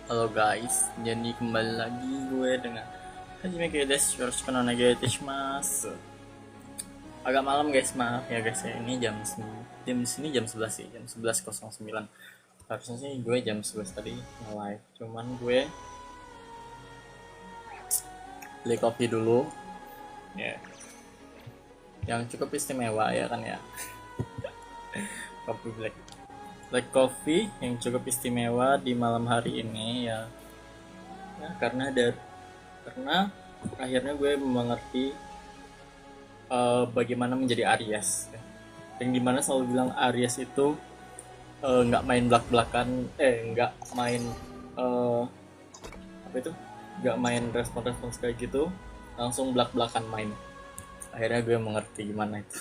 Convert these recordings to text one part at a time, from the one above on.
Halo guys, jadi kembali lagi gue dengan Hajime Kedes, Yoroshiku no Onegaishimasu. Agak malam guys, maaf ya guys ya. Ini jam sini jam 11 sih, jam 11.09. Harusnya sih gue jam 11 tadi live. Cuman gue beli kopi dulu. Ya, yang cukup istimewa ya kan ya. Kopi black coffee yang cukup istimewa di malam hari ini ya. Ya karena akhirnya gue mengerti bagaimana menjadi Aries, yang dimana selalu bilang Aries itu nggak main belak-belakan, nggak main eh, apa itu, nggak main respon-respons kayak gitu, langsung belak-belakan main. Akhirnya gue mengerti gimana itu.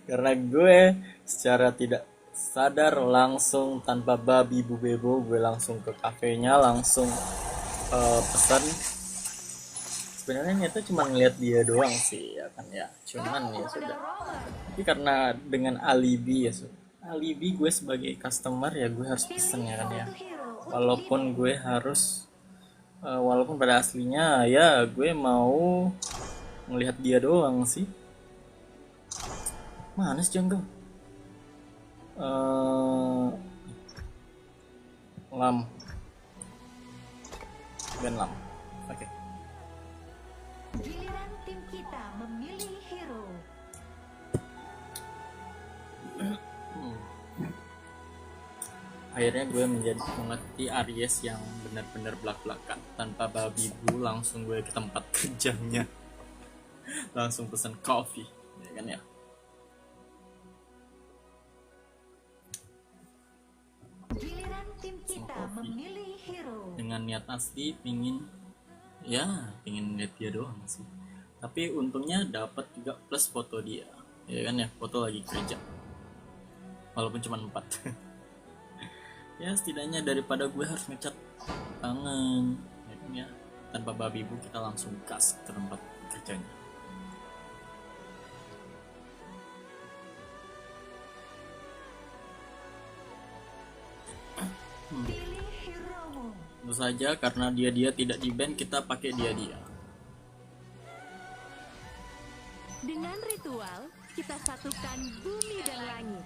Karena gue secara tidak sadar langsung tanpa babi bu bebo, gue langsung ke kafenya, langsung pesan. Sebenarnya niatnya cuma ngeliat dia doang sih ya kan ya, cuman ya sudah. Tapi karena dengan alibi ya alibi gue sebagai customer ya gue harus pesen ya kan ya, walaupun gue harus walaupun pada aslinya ya gue mau ngelihat dia doang sih. Mana sih Janggo? eh lam dan lam, oke. Giliran tim kita memilih hero. Akhirnya gue mengerti Aries yang benar-benar belak-belakan tanpa babi bu, langsung gue ke tempat kerjanya, langsung pesan coffee ya kan ya. Giliran tim kita memilih hero. Dengan niat asli pingin lihat dia doang sih, tapi untungnya dapat juga plus foto dia ya kan ya, foto lagi kerja walaupun cuma 4. Ya setidaknya daripada gue harus ngecat tangan ya kan ya, tanpa babi bu kita langsung gas ke tempat kerjanya. Pilih hero-mu. Tentu saja karena dia tidak di band, kita pakai dia. Dengan ritual, kita satukan bumi dan langit.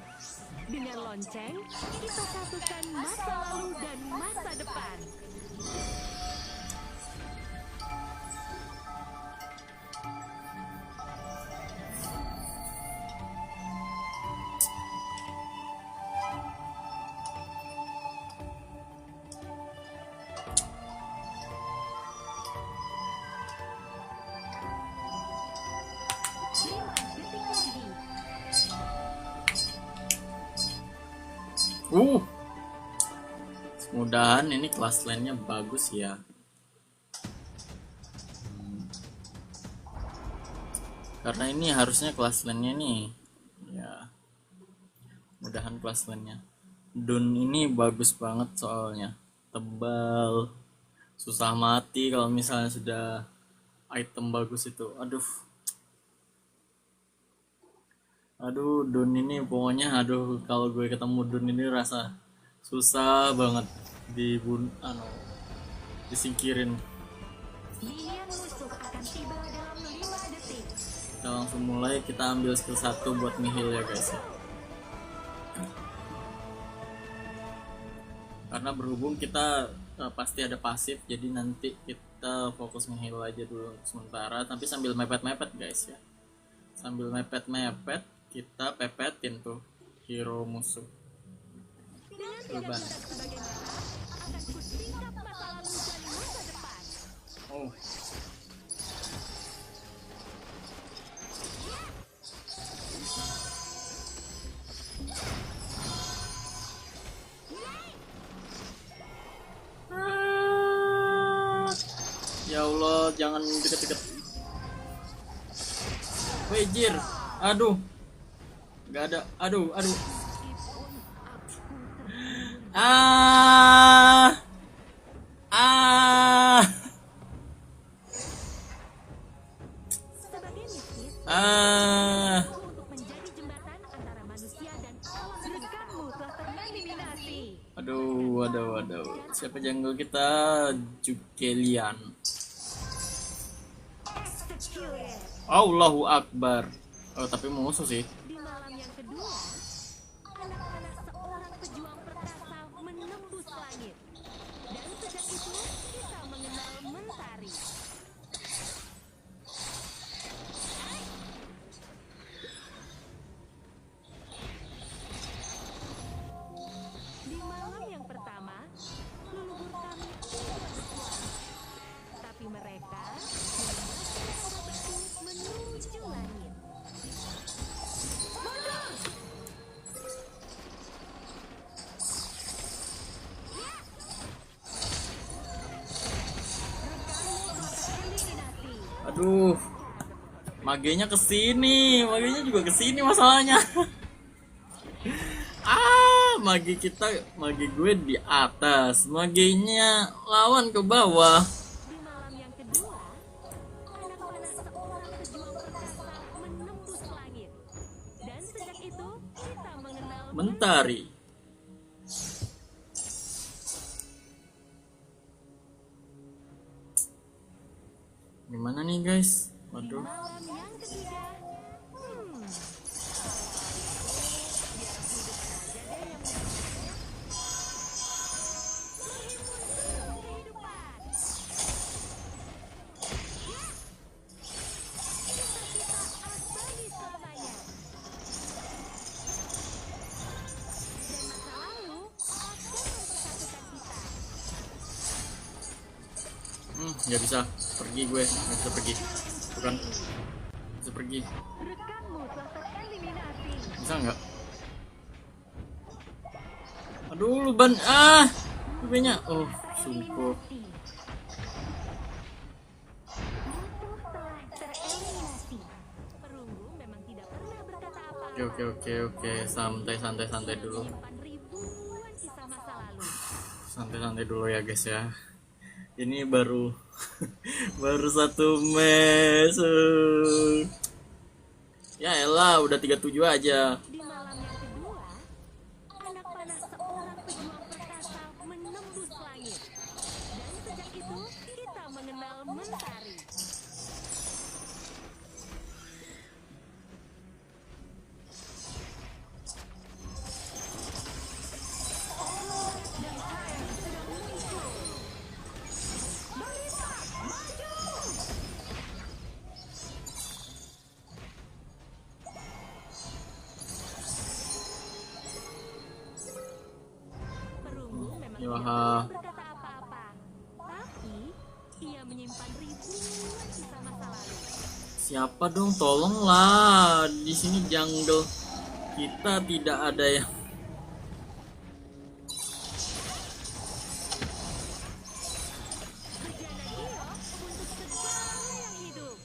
Dengan lonceng, kita satukan masa lalu dan masa depan. Mudahan ini kelas lainnya bagus ya. Karena ini harusnya kelas lainnya nih. Ya. Mudahan kelas lainnya. Dun ini bagus banget soalnya. Tebal. Susah mati kalau misalnya sudah item bagus itu. Aduh. Aduh, Dun ini pokoknya kalau gue ketemu Dun ini rasa susah banget disingkirin. Minion musuh akan tiba dalam 5 detik. Kita langsung mulai, kita ambil skill 1 buat nihil ya guys ya. Karena berhubung kita pasti ada pasif, jadi nanti kita fokus nihil aja dulu sementara, tapi sambil mepet-mepet guys ya. Sambil mepet-mepet kita pepetin tuh hero musuh. Beban. Oh. Ya Allah, jangan deket-deket. Wejir. Aduh. Gak ada. Aduh. Ah. Ah. Sebagai mistis, Ah. untuk menjadi jembatan antara manusia dan alam rekanmu telah tereliminasi. Aduh. Siapa jungle kita? Jukelian. Executed. Allahu Akbar. Oh, tapi musuh sih. Di malam yang kedua, anak panah seorang pejuang perkasa menembus langit. Dan sejak itu, kita mengenal mentari. Di malam yang pertama, leluhur kami tidak bersuara. Tapi mereka membawa obat itu menuju langit. Eliminasi. Aduh. Magenya kesini juga kesini masalahnya. Magi gue di atas, maginya lawan ke bawah. Di malam yang kedua, anak panah seorang pejuang perkasa menembus langit. Dan sejak itu, kita mengenal Mentari. Gimana nih guys? Di Waduh. malam yang ketiga, kehidupan. Cita-cita abadi selamanya. Dan masa lalu akan mempersatukan kita. Nggak bisa pergi gue, nggak bisa pergi. Bukan, bisa pergi. Rekanmu telah tereliminasi. Bisa nggak? Aduh, lu nya. Oh, sungguh. Musuh telah tereliminasi. Perunggu memang tidak pernah berkata apa-apa. Oke. Santai dulu. Menyimpan ribuan kisah masa lalu. Santai dulu ya guys ya. Ini baru baru satu match. Ya elah, udah 37 aja. Di malam yang kedua, anak panah seorang pejuang perkasa menembus langit. Dan sejak itu, kita mengenal mentari. Dan Time sedang muncul. Balita, maju! Perunggu memang tidak Yaha. pernah berkata apa-apa, tapi ia menyimpan ribuan kisah masa lalu. Siapa dong, tolonglah. Di sini jungle kita tidak ada yang Bejana giok untuk segala yang hidup.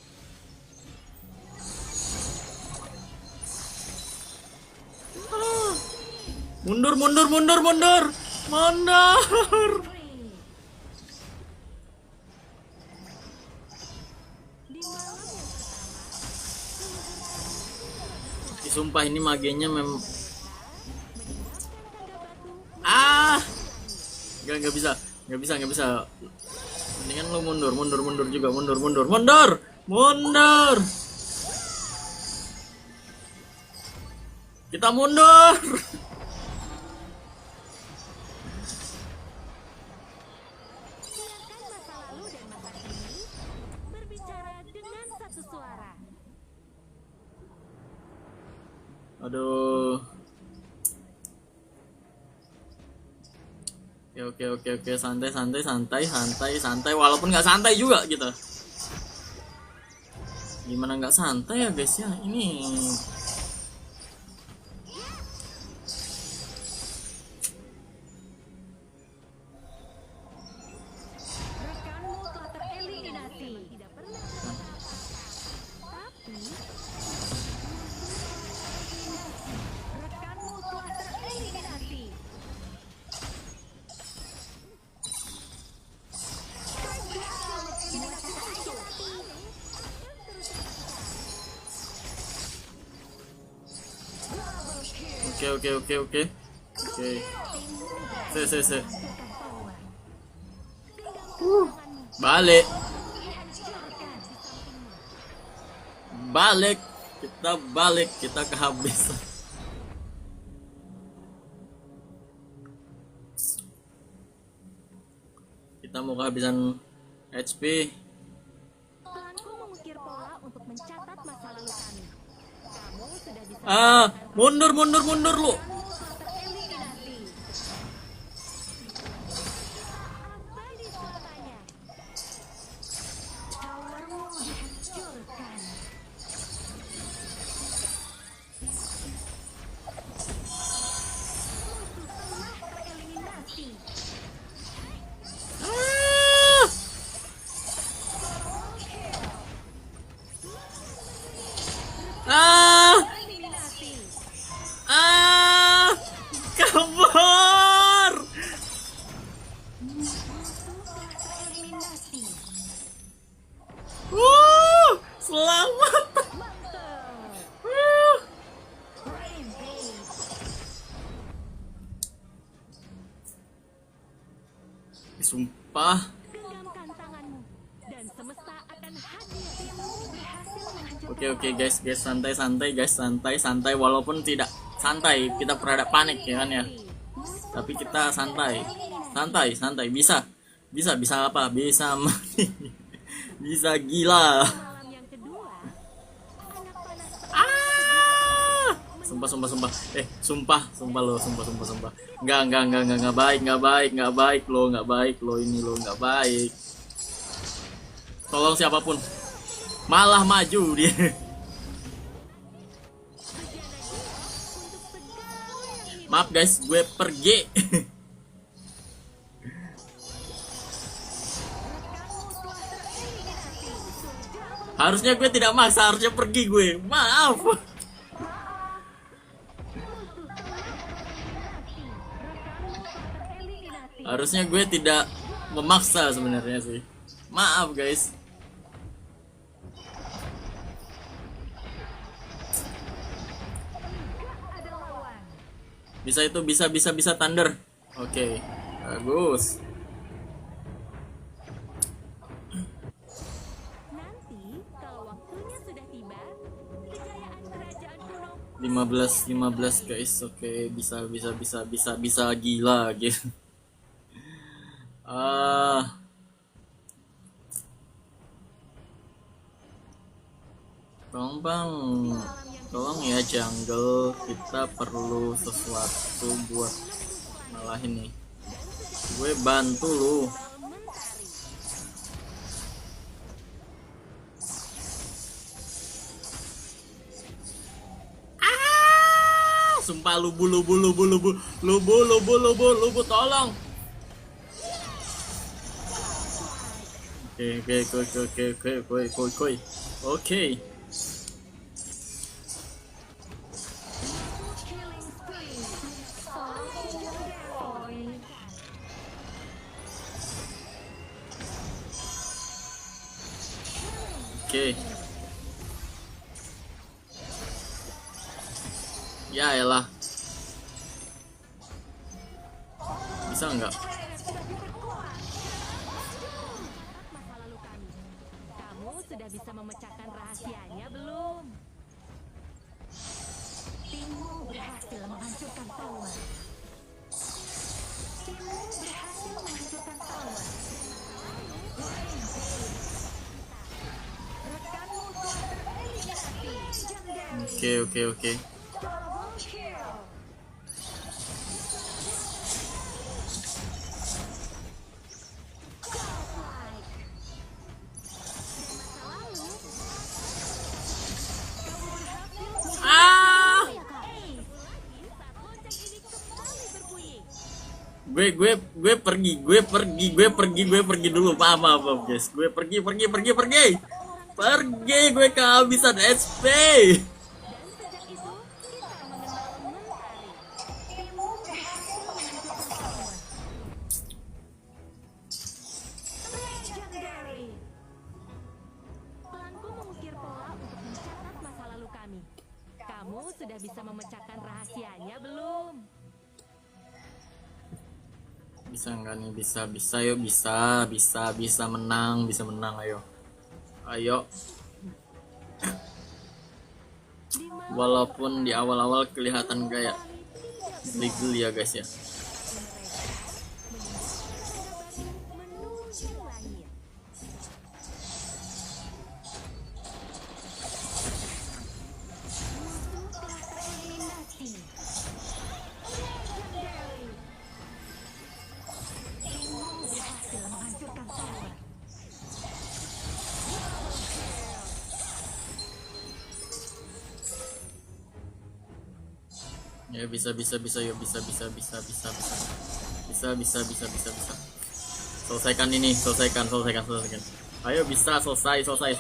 mundur. Di malam yang pertama, Ih, sumpah ini maginya meninggalkan tangga batu. nggak bisa. Mendingan lu mundur juga, mundur. Kita mundur. Biarkan masa lalu dan masa kini berbicara dengan satu suara. Aduh. Oke. Santai. Walaupun nggak santai juga kita. Gimana nggak santai ya guys ya? Ini Rekanmu telah tereliminasi. Tidak pernah berkata apa-apa. Tapi rekanmu telah tereliminasi. Oke. Se. Balik. Kita kehabisan. Kita mau kehabisan HP. Planku mengukir pola untuk mencatat masa lalu kami. Kamu sudah bisa Mundur lu. tereliminasi. Abadi selamanya. Towermu dihancurkan. Musuh telah tereliminasi. Eliminasi. Kabur. Eliminasi. Selamat. Mantap. Rampage. Sumpah. Genggamkan tanganmu dan semesta akan hadir. Timmu berhasil menghancurkan Oke guys, santai walaupun tidak santai, kita berada panik ya kan ya. Tapi kita santai. Bisa apa? Bisa mati. Bisa gila. malam yang kedua. Anak panas Sumpah lo. Enggak baik lo, ini lo enggak baik. Tolong siapapun. Malah maju dia. Maaf guys, gue pergi. Harusnya gue tidak maksa, harusnya pergi gue. Maaf. Harusnya gue tidak memaksa sebenarnya sih. Maaf guys. Bisa itu, bisa Thunder. Oke, bagus. Nanti kalau waktunya sudah tiba, kejayaan kerajaan kuno 15 guys. Oke, bisa gila gitu. Tolong ya jungle, kita perlu sesuatu buat ngalahin nih. Gue bantu lu. Sumpah lubu, tolong. Oke. Oke. Ya elah. Bisa enggak? masa lalu kami. Kamu sudah bisa memecahkan rahasianya belum? Timmu berhasil menghancurkan tower. Rekanmu telah tereliminasi. Oke. Double kill. Gue pergi dulu. Maaf guys. Gue pergi. Gue kehabisan SP. Planku mengukir pola untuk mencatat masa lalu kami. Kamu sudah bisa memecahkan rahasianya belum? Bisa nggak nih? Bisa yuk, bisa menang, ayo. Ayo. Walaupun di awal-awal kelihatan kayak geli ya guys ya. Ya bisa yuk, bisa. Selesaikan ini, selesaikan. Ayo bisa, selesai. Selesai.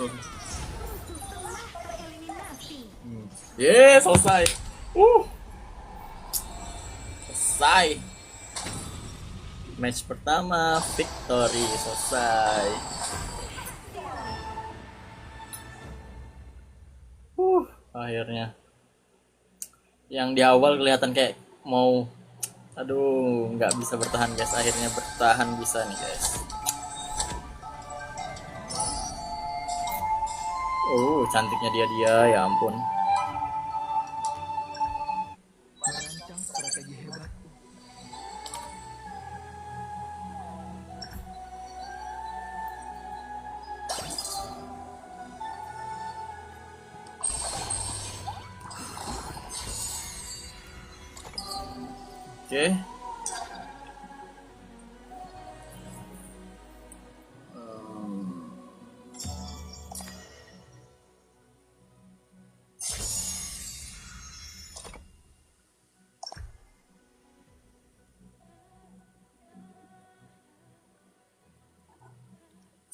Selesai. Match pertama victory, selesai. Akhirnya. Yang di awal kelihatan kayak mau, aduh, nggak bisa bertahan guys. Akhirnya bertahan bisa nih guys. Cantiknya dia, ya ampun. Merancang strategi hebatku. Oke.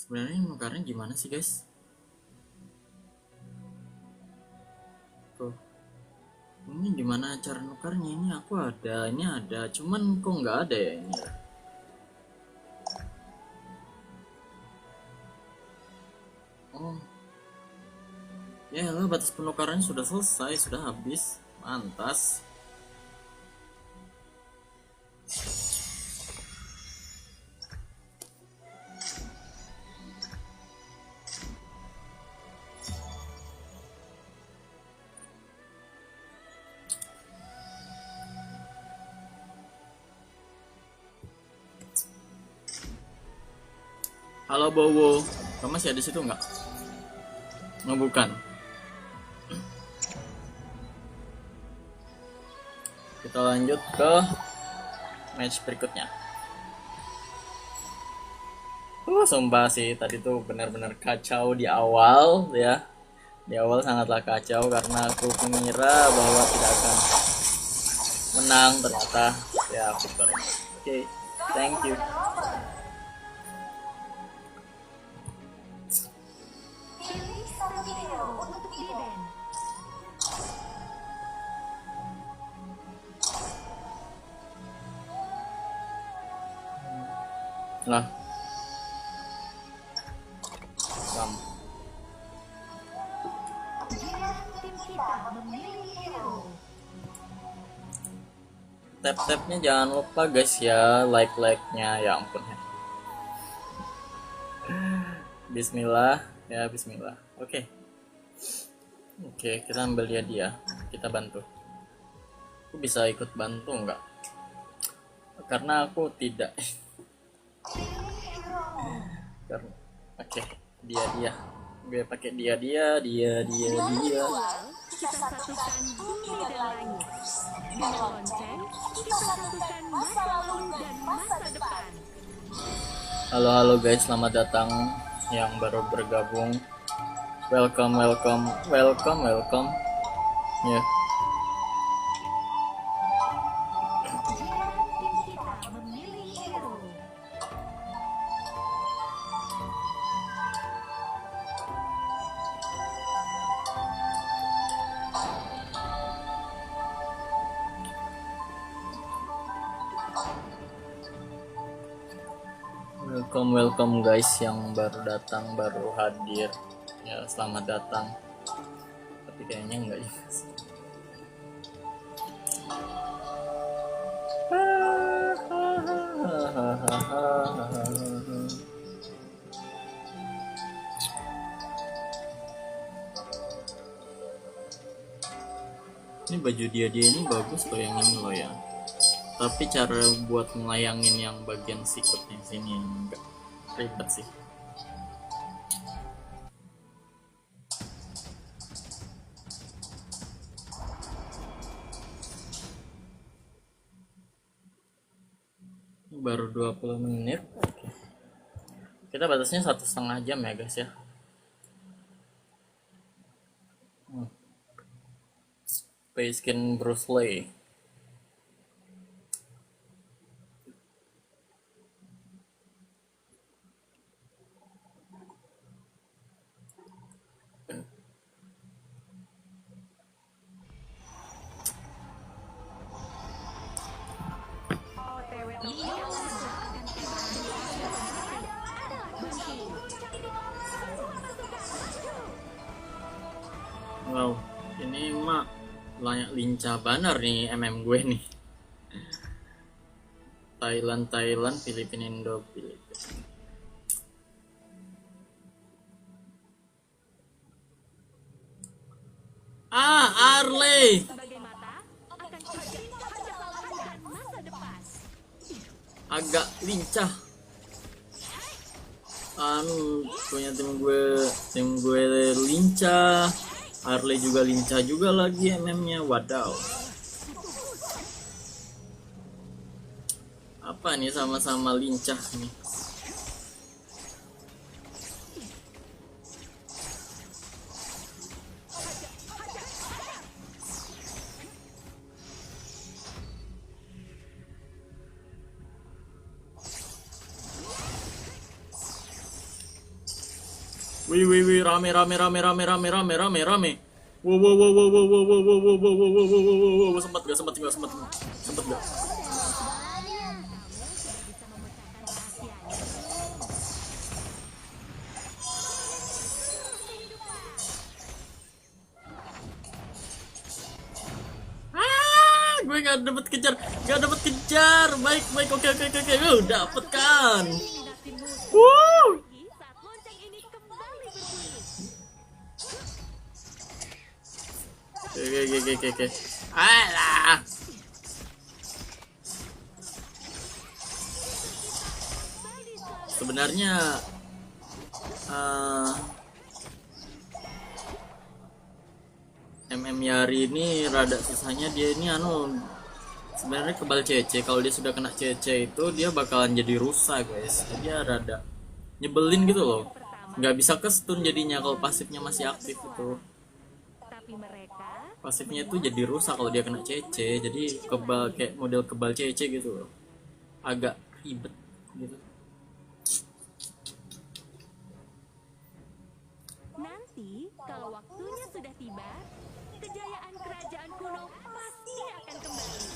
Sebenarnya nukarnya gimana sih guys? Tuh. Ini gimana cara nukarnya? Ini aku ada, ini ada, cuman kok nggak ada ya ini ya? Oh, ya lah, batas penukarannya sudah selesai, sudah habis, mantas. Halo Bowo, kamu masih ada situ nggak? Oh, bukan. Kita lanjut ke match berikutnya. Sumpah sih tadi tuh benar-benar kacau di awal ya. Di awal sangatlah kacau karena aku mengira bahwa tidak akan menang, ternyata ya victory. Oke, thank you. Lah. Bam. Tap-tapnya jangan lupa guys ya, like-nya, ya ampun ya. Bismillah ya, bismillah. Oke, kita ambil dia, kita bantu. Aku bisa ikut bantu nggak? Karena aku tidak. Oke, dia. Gue pakai dia. Kita satukan bumi dan langit. Dengan lonceng, kita satukan masa lalu dan masa depan. Halo guys, selamat datang yang baru bergabung. Welcome. Ya. Welcome guys yang baru datang, baru hadir. Ya, selamat datang. Tapi kayaknya enggak juga sih. Ini baju dia ini bagus loh, yang ini loh ya. Tapi cara buat melayangin yang bagian sikutnya sini enggak ribet sih. Ini baru 20 menit. Kita batasnya 1,5 jam ya guys ya. Face skin Bruce Lee. Wow, ini mah layak lincah banar nih gue nih. Thailand, Filipina, Indo, Filipina. Arley. Sebagai mata akan terjadi kejahatan dan masa depan. Agak lincah. Punya tim gue lincah. Arley juga lincah juga lagi MM-nya. Wadaw. Apa nih, sama-sama lincah nih. Wih, rame. Wow. Sempat gak? Gue gak dapet kejar. Baik, oke. Dapet kan. Wow. Saat lonceng ini kembali berbunyi. Oke. Alah. Sebenarnya MM Yari ini rada susahnya, dia ini sebenarnya kebal CC. Kalau dia sudah kena CC itu dia bakalan jadi rusak guys. Dia rada nyebelin gitu loh. Nggak bisa ke stun jadinya kalau pasifnya masih aktif itu. Tapi mereka Pasifnya itu jadi rusak kalau dia kena CC. Jadi kebal, kayak model kebal CC gitu loh. Agak ribet gitu. nanti kalau waktunya sudah tiba, kejayaan kerajaan kuno pasti akan kembali.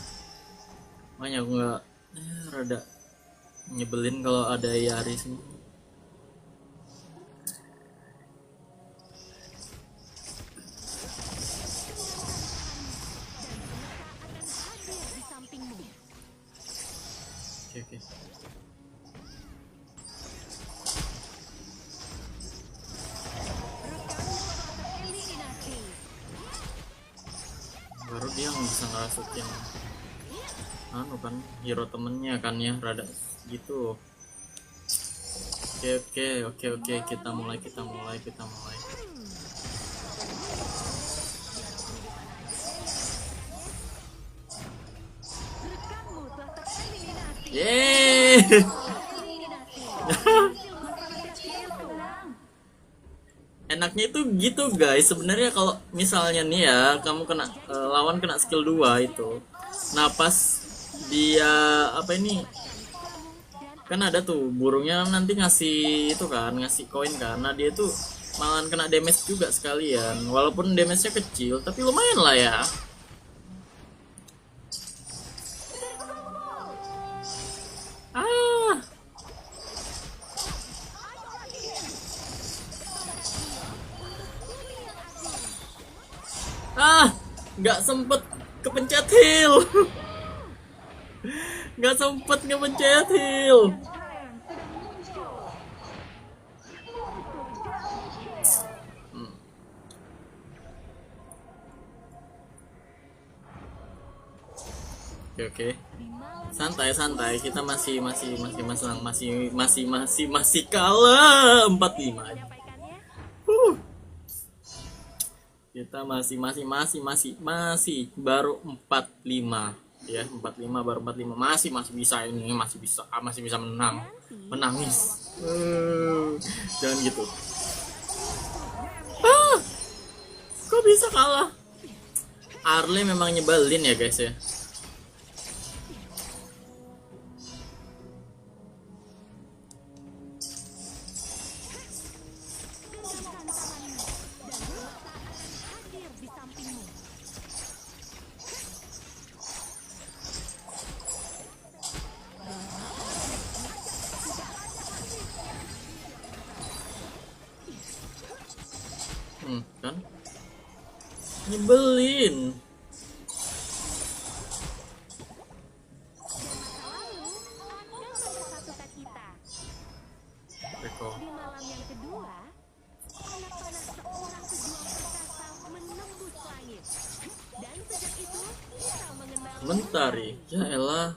Makanya aku nggak rada nyebelin kalau ada Yaris nih. Akan hadir di sampingmu. Oke. Eliminasi. Baru dia nggak bisa ngerasukin kan hero temennya kan ya, rada gitu. Oke, kita mulai. Rekanmu telah tereliminasi. Yeay. Enaknya itu gitu guys. Sebenarnya kalau misalnya nih ya, kamu kena lawan kena skill 2 itu. Nah, pas dia kan ada tuh burungnya nanti ngasih itu kan, ngasih koin kan. Nah, dia tuh malah kena damage juga sekalian. Walaupun damage-nya kecil, tapi lumayan lah ya. Nggak sempet kepencet heal. Nggak sempet ngepencet heal. Oke. Di malam Santai, kita masih kalah 4-5. menyampaikannya, Kita masih baru 4-5 ya, 4-5 baru 4-5, masih bisa ini, masih bisa menangis. Jangan gitu. Kok bisa kalah? Arle memang nyebelin ya guys ya. genggamkan tanganmu dan mata akan hadir di sampingmu. Kan nyebelin. Lalu akan mempersatukan kita. Reko. Di malam yang kedua, anak panah seorang pejuang perkasa menembus langit. Dan sejak itu, kita mengenal Mentari, ya elah.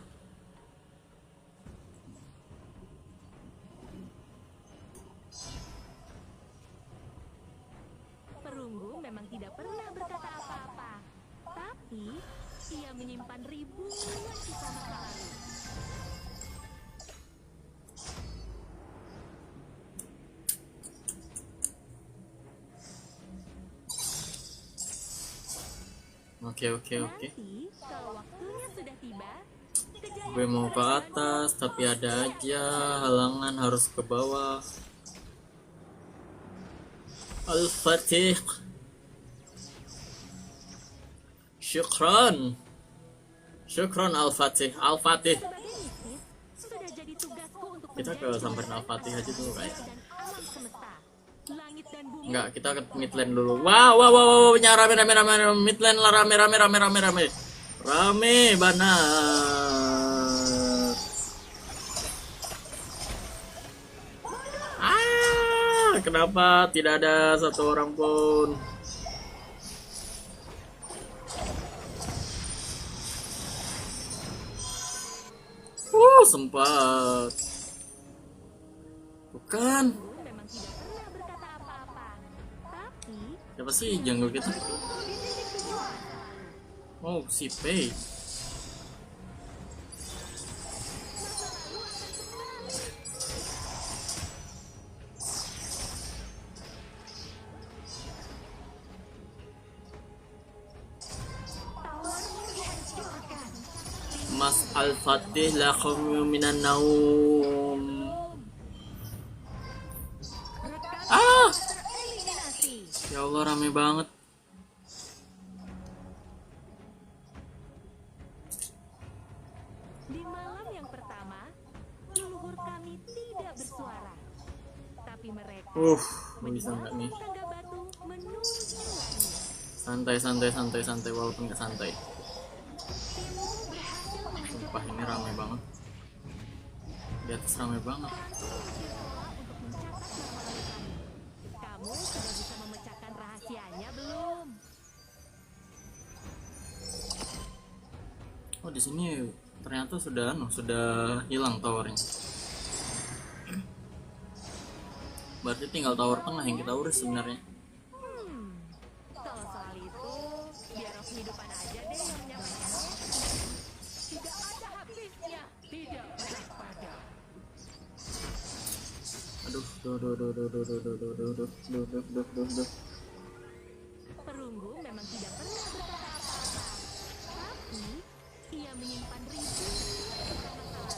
Perunggu memang tidak pernah berkata apa-apa. Tapi, ia menyimpan ribuan kisah masa lalu. Oke. Nanti, kalau waktunya sudah tiba, kejayaan Gue mau ke atas, tapi ada aja halangan, harus ke bawah. Al-Fatih. Syukran Al-Fatih. sebagai mistis, sudah jadi tugasku untuk Kita ke menjaga samperin Al-Fatih aja dulu kayak. dan alam semesta. Langit dan bumi Enggak, kita ke midland dulu. Wow, rame. Midland lah, rame. Rame banget. Kenapa tidak ada satu orang pun? Sempat. Bukan. memang tidak pernah berkata apa-apa. Tapi, Siapa sih jungle kita? di titik tujuan, Oh, si Pei. tawarmu dihancurkan. Mas Al-Fatih lakum minan naum. Tereliminasi. Ya Allah, rame banget. Di malam yang pertama, leluhur kami tidak bersuara. Tapi mereka Bisa nggak nih? tangga batu menuju langit. Santai walaupun nggak santai. Timmu berhasil menunjukkan Sumpah ini rame banget. Di atas rame banget. kamu sudah bisa memecahkan rahasianya belum? Oh, di sini ternyata sudah hilang towernya. Berarti tinggal tower tengah yang kita urus sebenarnya. Kalau soal itu, biar roh kehidupan aja deh yang menyampaikannya. Tidak ada habisnya, tidak pernah padam. Aduh. Perunggu memang tidak pernah berkata apa-apa, tapi ia menyimpan ribuan kisah masa lalu.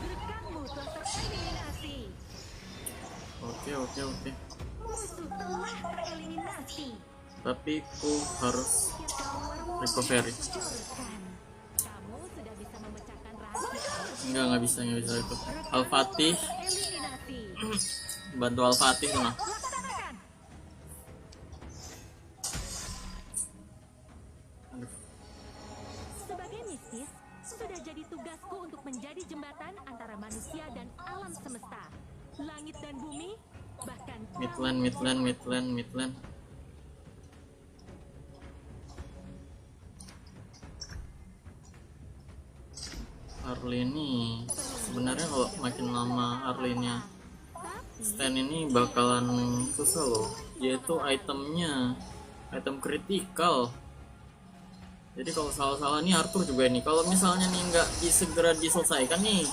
Gerakmu telah tereliminasi. Oke. Musuh telah tereliminasi. Tapi ku harus recovery. Kamu sudah bisa memecahkan rahasia. Nggak bisa itu. Al-Fatih, Eliminasi. bantu Al-Fatih sana. Laksanakan. untuk menjadi jembatan antara manusia dan alam semesta. Langit dan bumi, bahkan Midland. Arlene sebenarnya kalau makin lama Arlene-nya stand ini bakalan susah loh. Dia itu item kritikal. Jadi kalau salah-salah nih Arthur juga nih. Kalau misalnya nih nggak segera diselesaikan nih,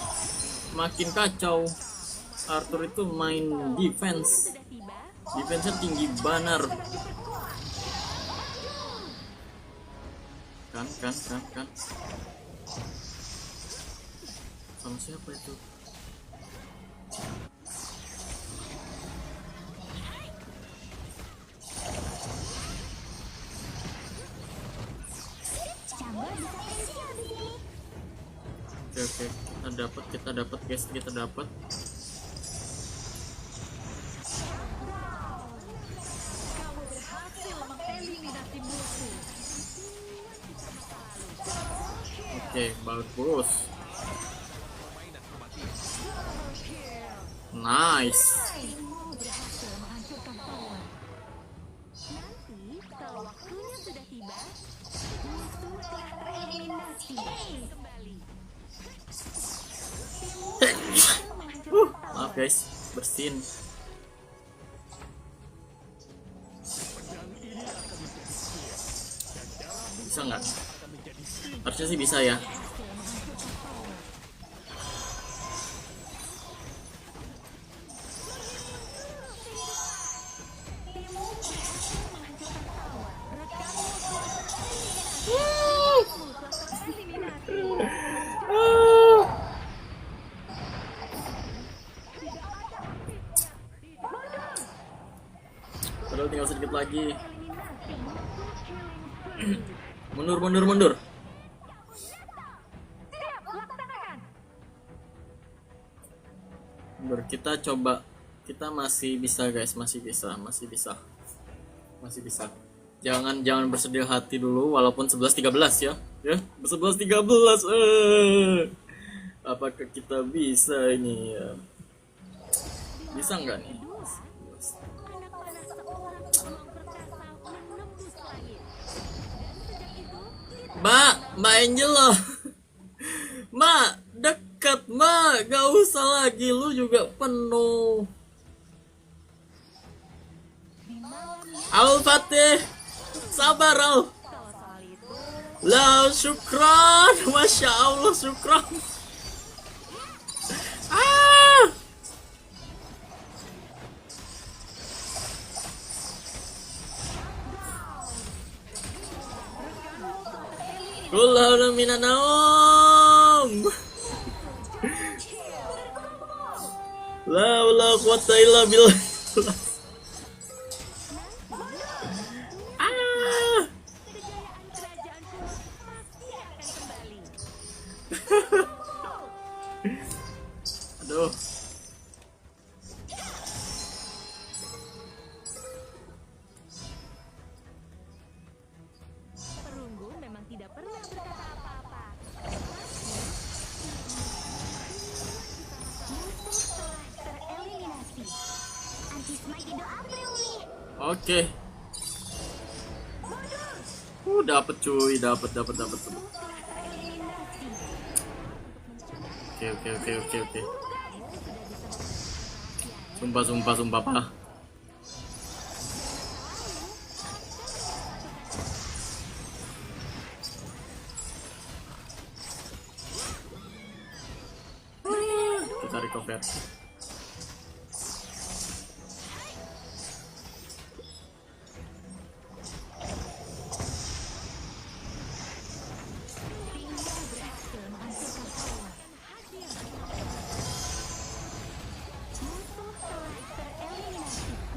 makin kacau. Arthur itu main defense, sudah tiba. defense-nya tinggi banar. Kan. Sama siapa itu? Oke, kita dapat guys, kita dapat. Kamu berhasil mengeliminasi musuh. Oke, bagus. Nice. Timmu berhasil menghancurkan tower. Nanti, kalau waktunya sudah tiba, musuh telah tereliminasi. Kembali. Maaf guys, bersin. Bisa nggak? Harusnya sih bisa ya. Padahal tinggal sedikit lagi. Mundur. Kita coba. Kita masih bisa guys, masih bisa. Jangan bersedih hati dulu walaupun 11-13 ya. Ya, 11-13. Apakah kita bisa ini ya? Bisa nggak nih? Anak panah seorang pejuang perkasa menembus langit. Dan sejak itu, Mbak Angelo. Mbak, dekat Mbak, gak usah lagi, lu juga penuh. Al-Fatih, sabar Al. kalau soal itu, La syukran, Masya Allah syukran. Kullu minan naum. La quwwata illa billah. kejayaan kerajaanku pasti akan kembali. Aduh. Perunggu memang tidak pernah berkata apa-apa. Musuh telah tereliminasi. Anti-smite doa Priuli. Oke. Dapat cuy, dapat. Oke. Sumpah Pak. Kita recover.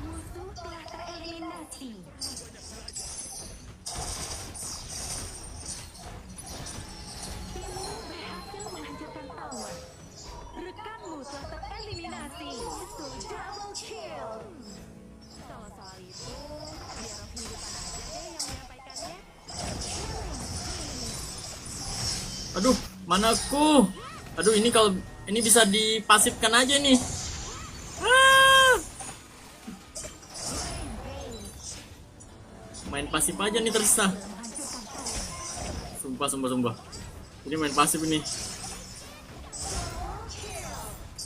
Musuh telah tereliminasi. Timmu berhasil menghancurkan tower. Rekanmu telah tereliminasi. Musuh double kill. Kalau soal itu, biar roh kehidupan aja deh yang menyampaikannya. Aduh, manaku. Aduh, ini kalau ini bisa dipasifkan aja nih. Ah! Main pasif aja nih tersisa. Sumpah. Ini main pasif ini.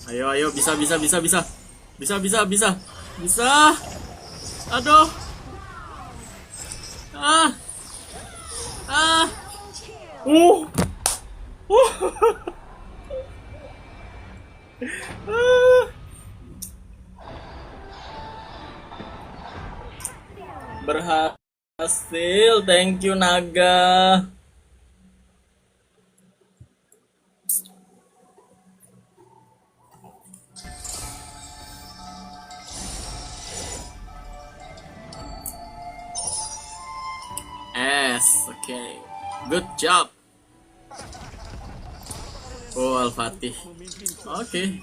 Ayo, bisa. Bisa. Aduh. Ah. Uh. Berhasil, thank you Naga. Okay. Good job. Oh, Al-Fatih. Oke.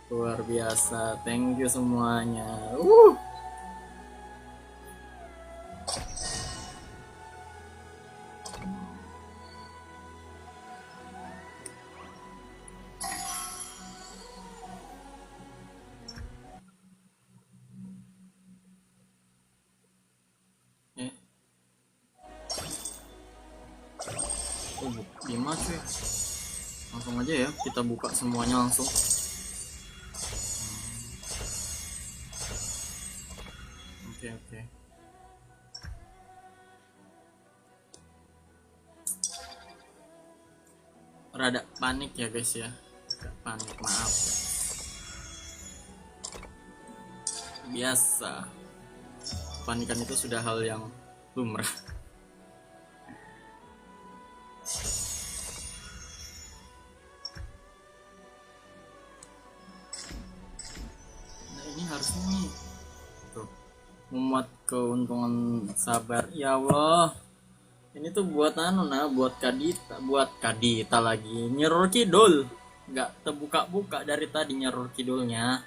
Luar biasa. Thank you semuanya. Lima cuy. Langsung aja ya, kita buka semuanya langsung. Oke. Rada panik ya guys ya. Panik, maaf ya. Biasa. Panikan itu sudah hal yang lumrah. Harusnya nih tuh memuat keuntungan sabar. Ya Allah, ini tuh buat buat Kadita lagi Nyeror Kidul, nggak terbuka-buka dari tadi Nyeror Kidulnya.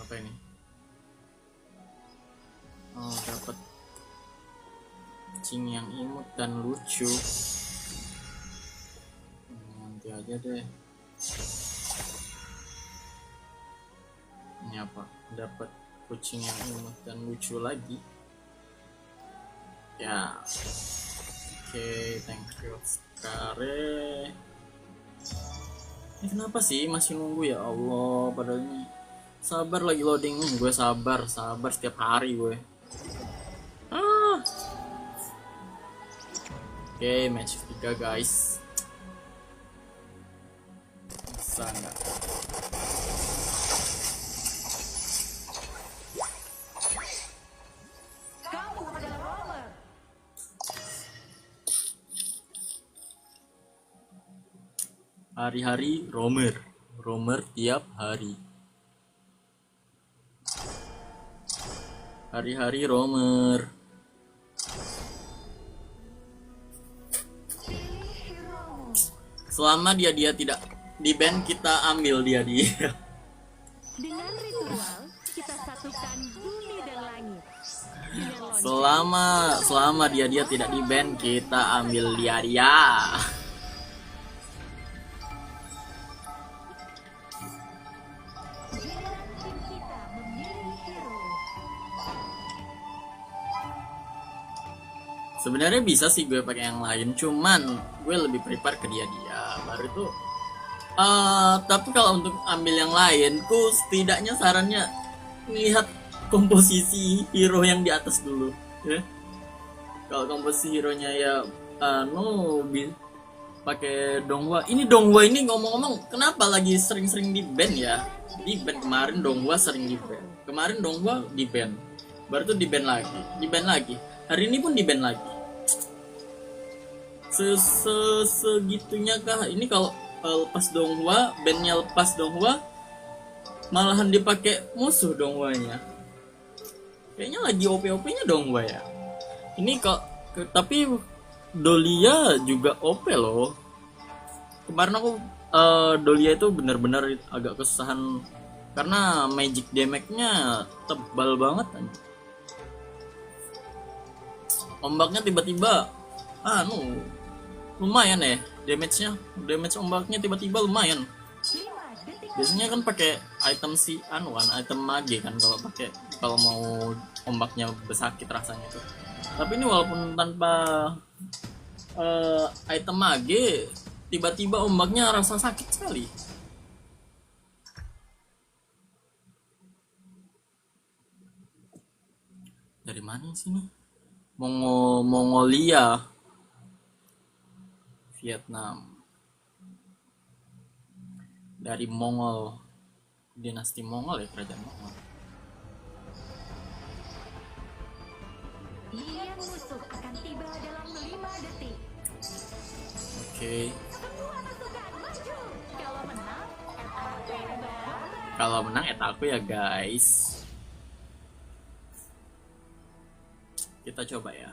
Apa ini? Oh, dapat kucing yang imut dan lucu. Nanti aja deh. Ini apa? Dapat kucing yang imut dan lucu lagi. Ya. Oke, thank you Skare. Ini kenapa sih masih nunggu ya Allah? Padahal ini sabar lagi loading. Gue sabar setiap hari gue. Oke, match 3 guys. Bisa nggak? Hari-hari Romer tiap hari. Hari-hari Romer. Selama dia tidak di ban, kita ambil dia. Dengan ritual, kita satukan bumi dan langit. Selama dia tidak di ban, kita ambil dia. Sebenarnya bisa sih gue pakai yang lain, cuman gue lebih prepare ke dia baru itu. Tapi kalau untuk ambil yang lain, ku setidaknya sarannya lihat komposisi hero yang di atas dulu ya. Kalau komposisi hero nya ya pakai Donghua. Ini Donghua ini ngomong-ngomong kenapa lagi sering-sering di ban ya? Di ban kemarin Donghua sering di ban. Kemarin Donghua di ban. Baru tuh di ban lagi. Hari ini pun di ban lagi. Segitunya kah? Ini kalau lepas Donghua, bandnya lepas Donghua, malahan dipakai musuh Donghua-nya. Kayaknya lagi OP-OP-nya Donghua ya. Ini kok tapi Dolia juga OP loh. Kemarin aku Dolia itu benar-benar agak kesusahan karena magic damage-nya tebal banget. Ombaknya tiba-tiba lumayan ya damage ombaknya tiba-tiba lumayan. 5 detik Biasanya kan pakai item item mage kan kalau mau ombaknya bersakit rasanya tuh. Tapi ini walaupun tanpa item mage, tiba-tiba ombaknya rasa sakit sekali. Dari mana sini? Mongolia, Vietnam. Dari Mongol, dinasti Mongol ya, kerajaan Mongol. Minion musuh akan tiba dalam 5 detik. Oke. Semua pasukan maju. Kalau menang, hebat. Kalau menang eta aku ya guys. Kita coba ya.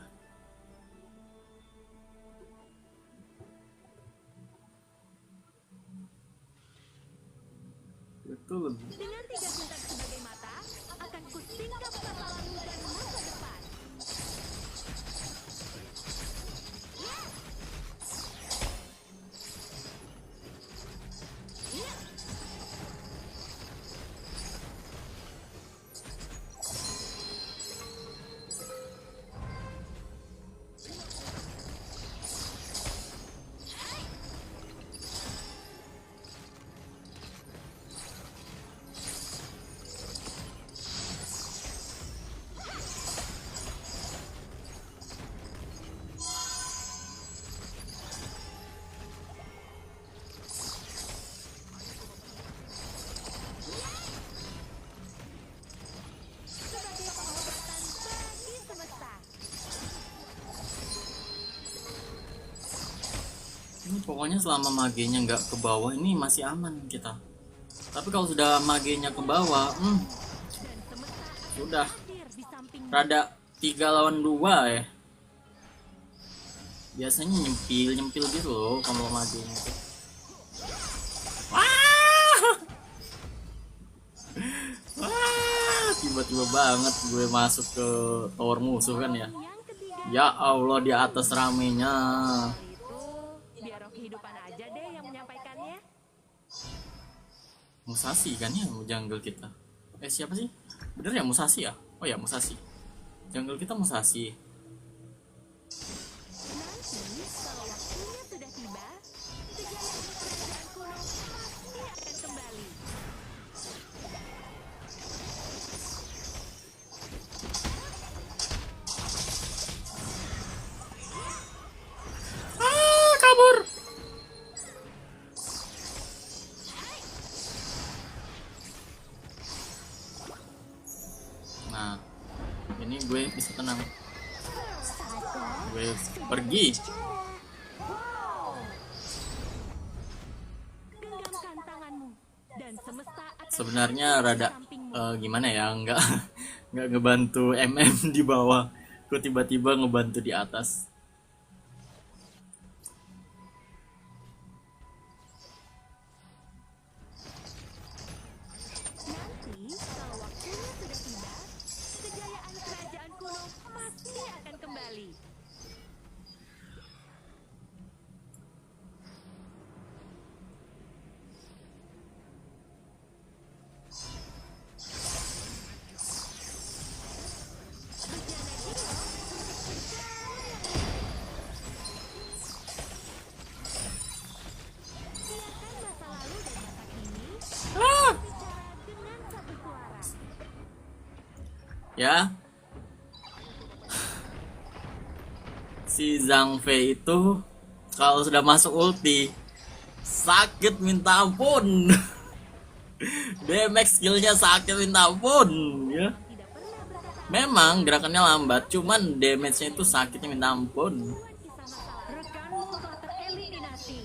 Betul. Dengan 3 bintang sebagai mata, akan kusingkap kapalamu dan masa depan. Sebagai pengobatan bagi semesta. Ini pokoknya selama magenya nggak ke bawah ini masih aman kita. Tapi kalau sudah magenya ke bawah, Dan semesta akan sudah hadir di sampingmu. rada 3 lawan 2 ya. Biasanya nyempil gitu loh kalau magenya itu. Wah, tiba-tiba banget gue masuk ke tower musuh kan ya. Yang ketiga, Ya Allah, di atas ramenya. itu biar roh kehidupan aja deh yang menyampaikannya. Musashi kan ya jungle kita. Siapa sih? Bener ya Musashi ya? Oh ya Musashi. Jungle kita Musashi. Nanti kalau waktunya sudah tiba, kejayaan kerajaan kuno pasti akan kembali. Kabur. Nah, ini gue bisa tenang. Gue pergi. Genggamkan tanganmu dan semesta akan Sebenarnya hadir di rada sampingmu. gimana ya, nggak ngebantu di bawah. Gue tiba-tiba ngebantu di atas. Nanti kalau waktunya sudah tiba, kejayaan kerajaan kuno pasti akan kembali. Biarkan masa lalu dan masa kini bicara dengan satu suara. Ya. Si Zhang Fei itu kalau sudah masuk ulti sakit minta ampun. Damage skillnya sakit minta ampun ya. Tidak pernah berkata Memang gerakannya lambat, cuman damage-nya itu sakitnya minta ampun. kisah masa lalu. Rekanmu telah tereliminasi.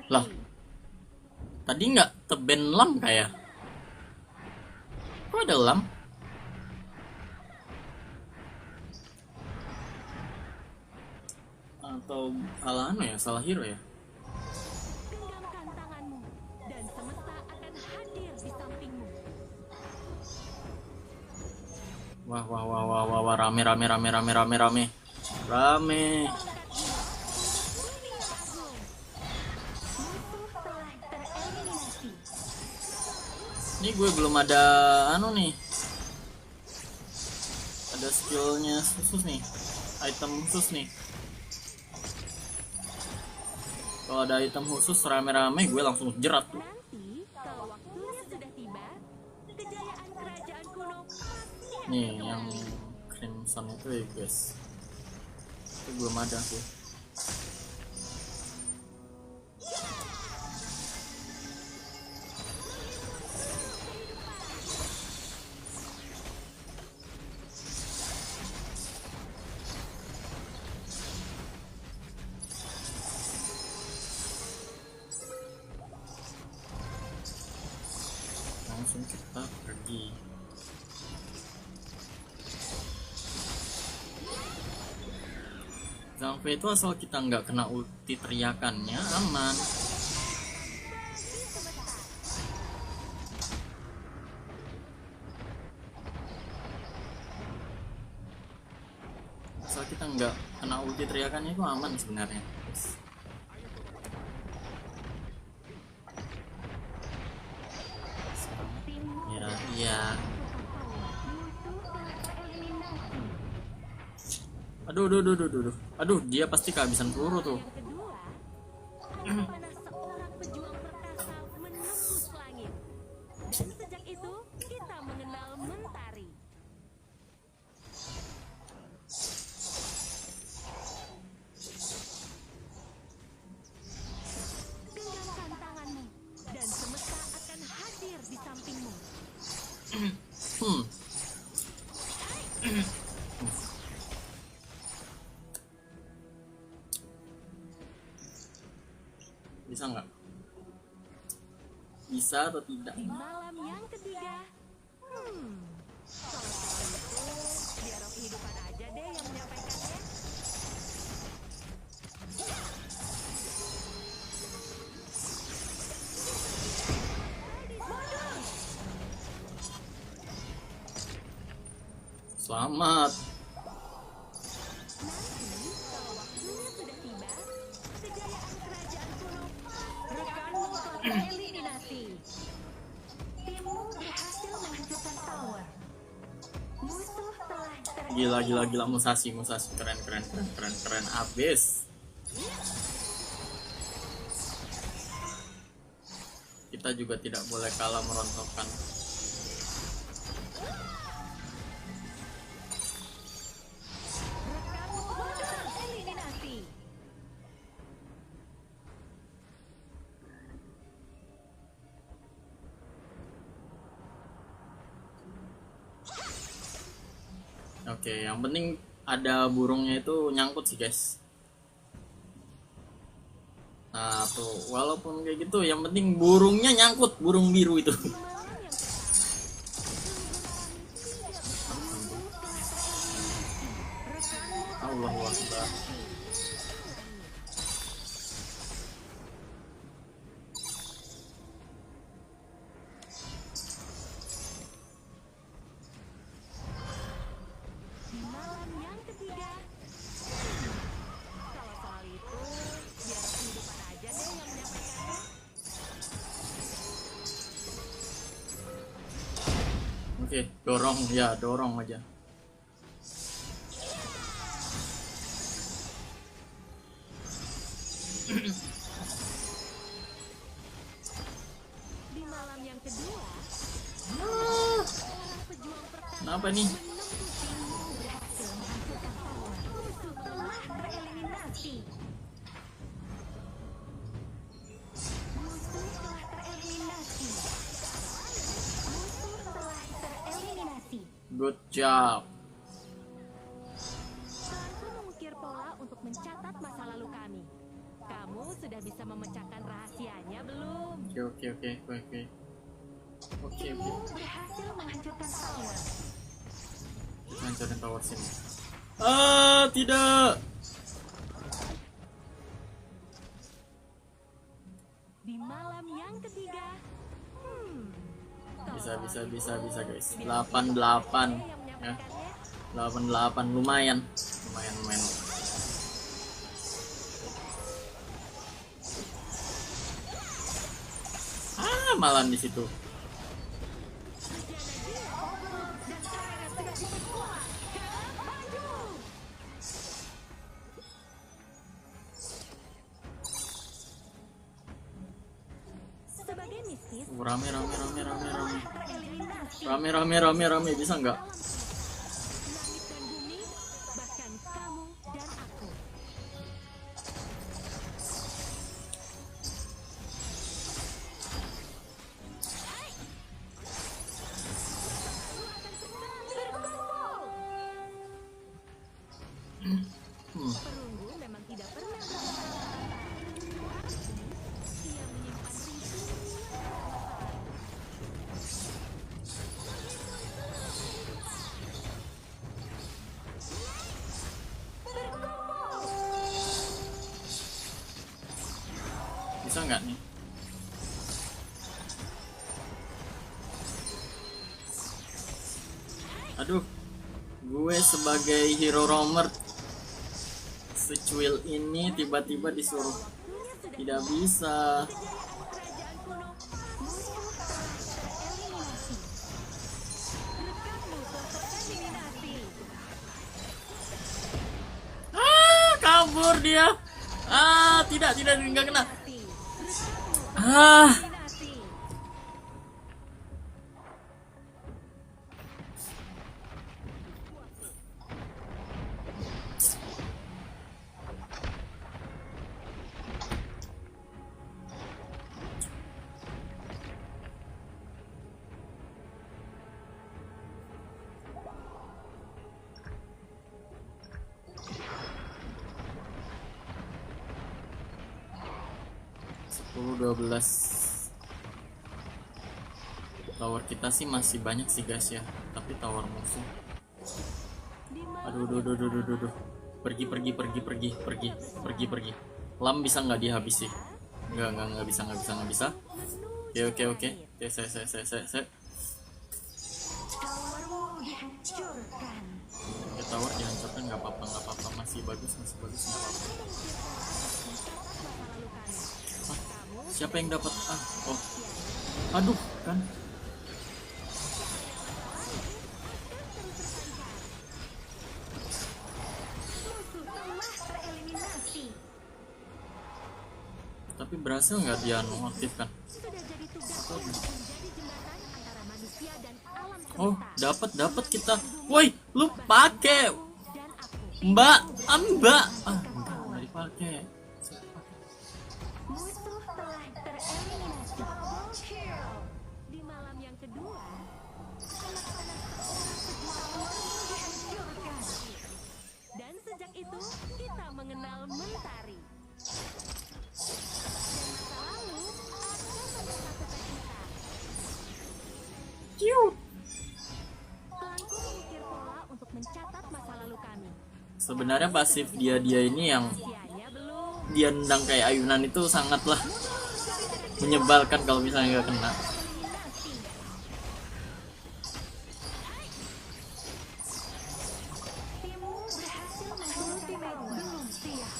Lah, tadi nggak teben lam kayak? Kok ada lam? Atau salah anu ya, salah hero ya? Genggamkan tanganmu, dan semesta akan hadir di sampingmu. Wah, wah, wah, wah, wah, wah, rame, rame, rame, rame, rame, rame, rame. Musuh telah tereliminasi. Ini gue belum ada anu nih. Ada skillnya khusus nih, item khusus nih. Kalau ada item khusus rame-rame gue langsung jerat tuh. Nanti, kalau waktunya sudah tiba, kejayaan kerajaan kuno pasti Nih yang Crimson itu ya guys. Itu belum ada tuh. Langsung kita pergi. Sampai itu asal kita nggak kena ulti teriakannya aman. Asal kita nggak kena ulti teriakannya itu aman sebenarnya. Ya, iya. Aduh, aduh, aduh, aduh, aduh, aduh, dia pasti kehabisan peluru tuh. yang kedua. Air panas seorang pejuang perkasa menembus langit. Dan sejak itu, kita mengenal mentari. Genggamkan tanganmu, dan semesta akan hadir di sampingmu. Hmm. Bisa nggak? Bisa atau tidak? Di malam yang ketiga, kalau soal itu, biar roh kehidupan aja deh yang menyampaikannya. Selamat. Nanti, kalau waktunya sudah tiba, kejayaan kerajaan kuno rekanmu telah tereliminasi. Timmu berhasil menghancurkan tower. Musuh telah Gila, gila, gila. Musashi, Musashi. Keren, keren, keren, keren, keren. Abis. Kita juga tidak boleh kalah merontokkan. rekanmu tereliminasi. Oke, yang penting ada burungnya itu nyangkut sih guys. Nah tuh, walaupun kayak gitu, yang penting burungnya nyangkut, burung biru itu. Di malam yang pertama, Allahu Akbar. di malam yang ketiga, kalau soal itu, biar roh kehidupan aja deh yang menyampaikannya. Oke, dorong ya, dorong aja. Di malam yang kedua, seorang pejuang perkasa Kenapa nih? menembus timmu berhasil menghancurkan tower. Musuh telah tereliminasi. Musuh telah tereliminasi. Musuh telah tereliminasi. Good job. Planku mengukir pola untuk mencatat masa lalu kami. Kamu sudah bisa memecahkan rahasianya belum? Oke. Berhasil menghancurkan tower. Kita hancurin tower sini. Tidak. Di malam yang ketiga, Bisa guys. 88 ya. 88 lumayan. Malah di situ. sebagai mistis, Rame. tereliminasi. Rame. Bisa nggak? Langit dan bumi, bahkan kamu dan aku. Perunggu memang tidak pernah berkata-kata. Ia menyimpan ribuan Bisa nggak nih? Aduh, gue sebagai hero roamer secuil ini tiba-tiba disuruh tidak bisa. kerajaan kuno. Musuh telah tereliminasi. Rekanmu telah tereliminasi. Kabur dia. Tidak nggak kena. Rekanmu Ah, tereliminasi. 10-12. Tower kita sih masih banyak sih guys ya, tapi tower musuh. Di malam Aduh. Pergi. Lam bisa nggak dihabisi? Nggak bisa. Oke. Saya. towermu dihancurkan. Ya, tower dihancurkan nggak apa-apa, masih bagus nggak apa-apa. Siapa yang dapat? Aduh kan. Musuh telah tereliminasi. Tapi berhasil nggak dia nonaktifkan? Sudah jadi tugasku untuk menjadi jembatan antara manusia dan alam semesta. Oh, dapat kita. Woi, lu pakai, Dan aku. Mbak. Enggak dipakai. Musuh telah tereliminasi. Double kill. Di malam yang kedua, anak-anak towermu dihancurkan. Dan sejak itu, kita mengenal Mentari. Dan masa lalu akan mempersatukan kita. Pelangku memikir pola untuk mencatat masa lalu kami. Sebenarnya pasif dia ini yang Usianya belum. dia nendang kayak ayunan itu sangatlah menyebalkan kalau misalnya nggak kena. Eliminasi. Timmu berhasil ultimate belum siap.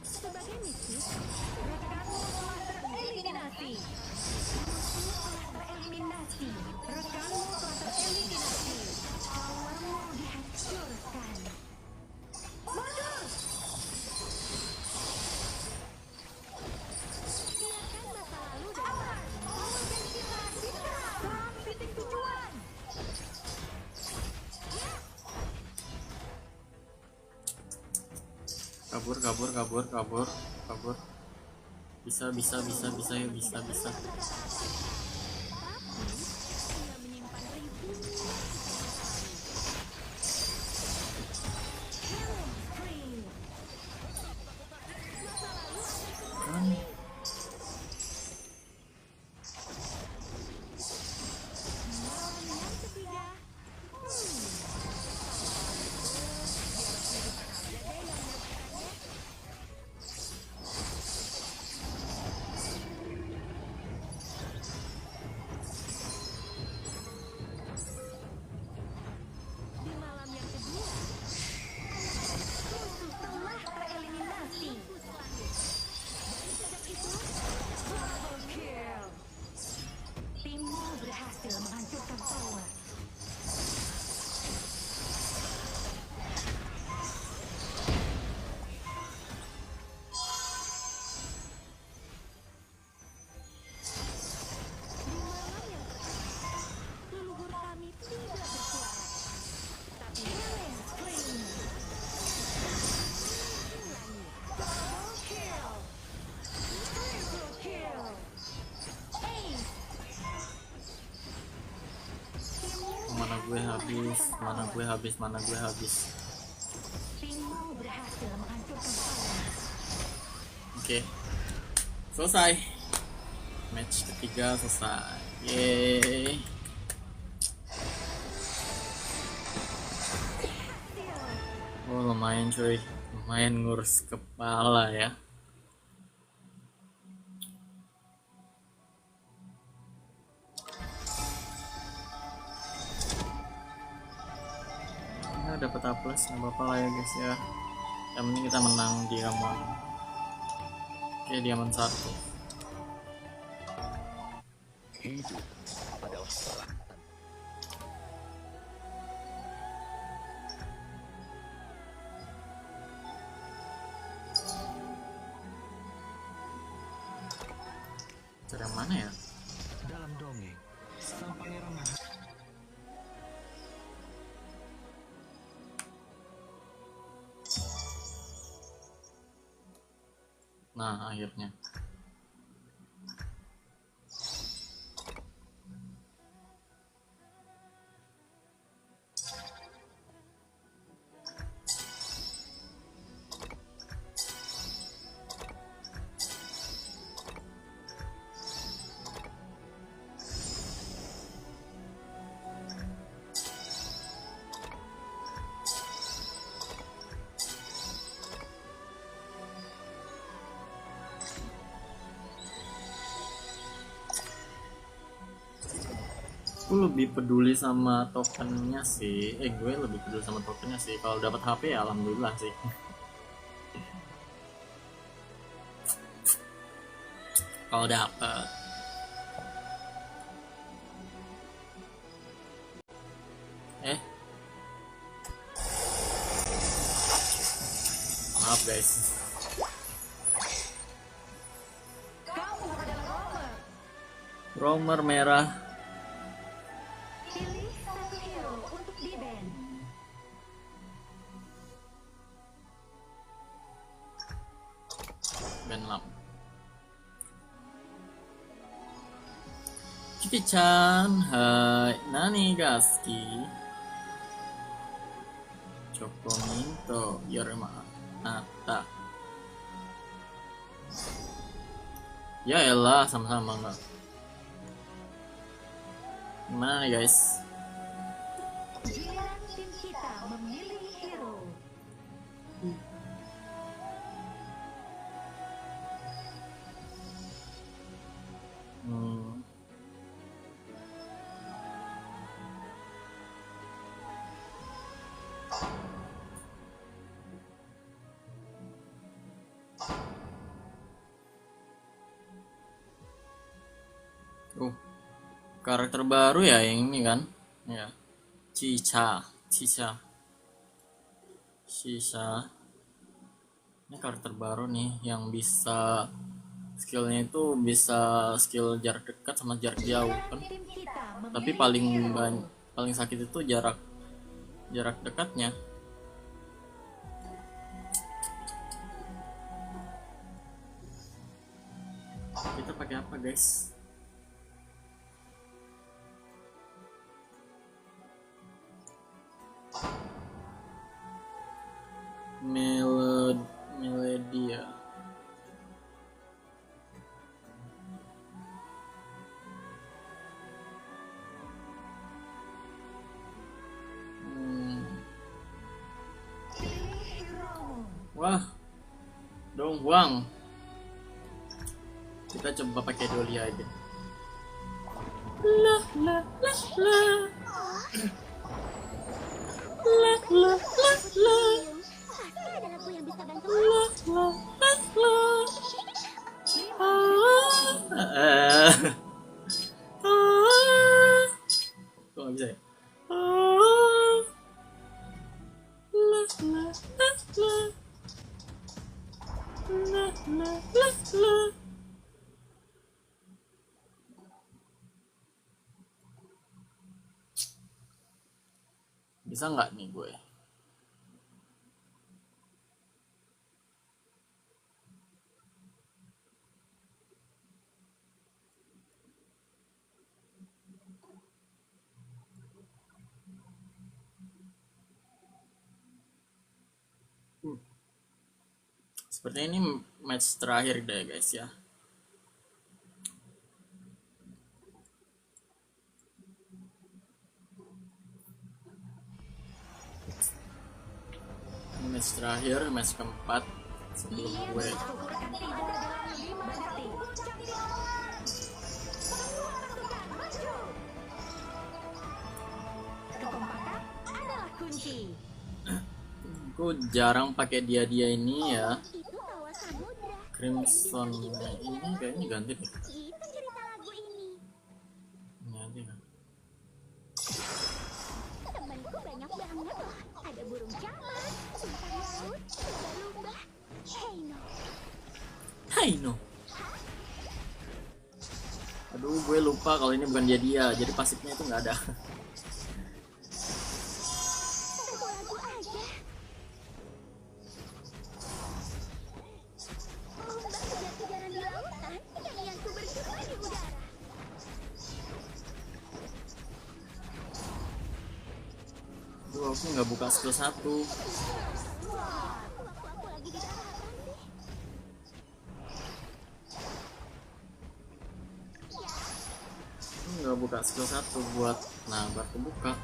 Sebagai mistis, rekanmu telah tereliminasi. Musuh telah tereliminasi. Rekanmu telah tereliminasi. Towermu dihancurkan. Mundur! Biarkan masa lalu dan menjadi kita. Serang titik tujuan. Kabur. Bisa. Ia menyimpan ribuan Killing spree. habis, mana gue habis. Timmu berhasil menghancurkan tower. Oke, selesai. Match ketiga selesai. Yeay. Oh lumayan cuy, lumayan ngurus kepala ya. Ya dapat A+, nggak apa-apa lah ya guys ya. Yang penting kita menang diamond. Oke, diamond 1. Hidup adalah perang. Cara yang mana ya? Dalam dongeng, sang pangeran Maha Nah akhirnya. Gue lebih peduli sama tokennya sih. Gue lebih peduli sama tokennya sih. Kalau dapat HP ya alhamdulillah sih. Kalau dapat. Maaf guys. Kamu adalah Romer. Romer merah. Pilih satu hero untuk di-ban. Ben Lam. Kiki-chan, hai, nani gaski? Chocominto, yorima, nata. Ya elah, sama-sama enggak. Gimana nih guys? Giliran tim kita memilih hero. Hmm. Karakter baru ya yang ini kan? Ya. Cica. Ini karakter baru nih yang bisa skillnya itu bisa skill jarak dekat sama jarak jauh kan. Tim kita Tapi memilih paling sakit itu jarak dekatnya. Kita pakai apa guys? Melodia. Wah, dong buang. Kita coba pakai Doli aja. La la la la. La la la la. Pasti ada lagu yang bisa bantu. La la la la. Ah. Kok nggak bisa ya? La la la la. La la la la. Bisa nggak nih gue? Sepertinya ini match terakhir deh guys ya. Ini match terakhir, match keempat sebelum gue. Akan tiba dalam 5 detik. Kekompakan adalah kunci. Gue jarang pakai dia ini ya. Itu tawa samudra. Crimson ini kayaknya ganti deh. Itu cerita lagu ini. Ini aja kan. Temanku banyak banget loh. Ada burung camar, bintang laut, lumba-lumba. Hey no. Hai no. Aduh, gue lupa kalau ini bukan dia. Jadi pasifnya itu nggak ada. Satu lagu aja. Lumba kejar-kejaran di lautan, nyanyianku bergema di udara. Aduh, aku nggak buka skill 1. Waktu aku lagi di daratan sih. Nggak buka skill 1 buat, nah baru kebuka.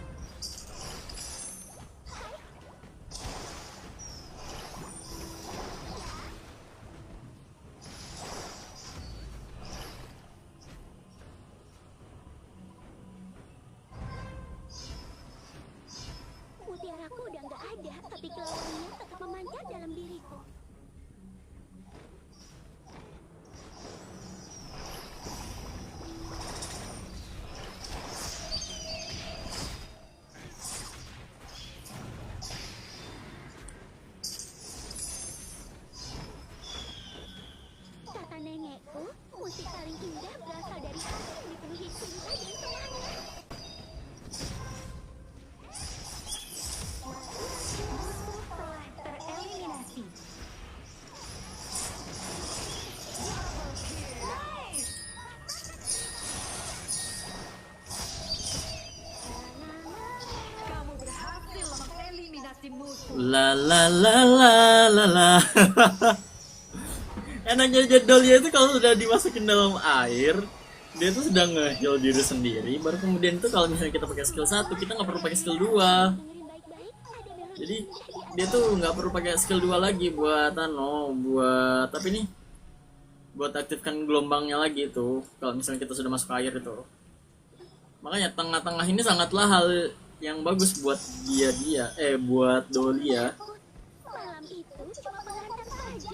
Mutiaraku udah nggak ada, tapi kelawanya tetap memancar dalam diriku. Kata nenekku, musik paling indah berasal dari hati yang dipenuhi cinta dan semangat. Musuh telah tereliminasi. Kamu berhasil mengeliminasi musuh. La la la la la la. Enaknya jadolnya itu kalau sudah dimasukin dalam air, dia tuh sedang nge-heal diri sendiri. Baru kemudian itu kalau misalnya kita pakai skill 1, kita nggak perlu pakai skill 2. Dengerin baik-baik, ada melodi Jadi dia tuh nggak perlu pakai skill 2 lagi buat buat tapi nih buat aktifkan gelombangnya lagi tuh kalau misalnya kita sudah masuk air itu. Makanya tengah-tengah ini sangatlah hal yang bagus buat buat Dahlia. malam itu cuma pengantar saja.